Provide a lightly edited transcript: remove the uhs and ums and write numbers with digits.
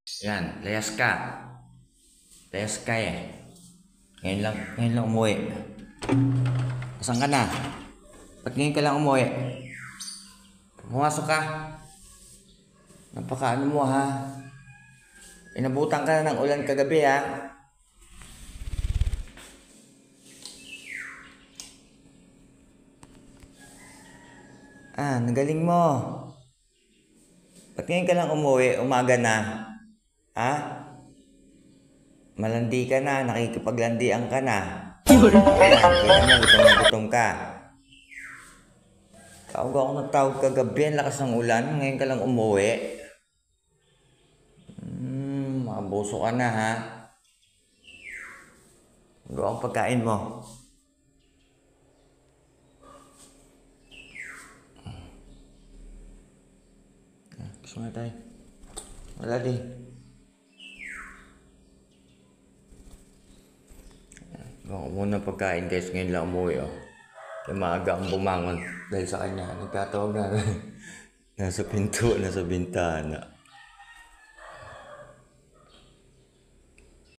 Yan, layas ka. Layas ka eh. Ngayon lang umuwi. Asan ka na? Ba't ngayon ka lang umuwi? Pumasok ka. Napakaano mo ha? Inabutan ka na ng ulan kagabi ha? Nagaling mo. Ba't ngayon ka lang umuwi? Umaga na. Ha? Malandi ka na, nakikipaglandian ka na. Kita mo, gutom ka. Tawag ako ng tawag kagabi, ang lakas ng ulan, ngayon ka lang umuwi. Makabuso ka na ha. Gawa ang pagkain mo. Gusto nga tayo. Wala di. Gawa ko muna pagkain guys, ngayon lang umuwi oh. Kaya maaga ang bumangon dahil sa kanya. Nagtatawag na. Nasa pinto, nasa bintana.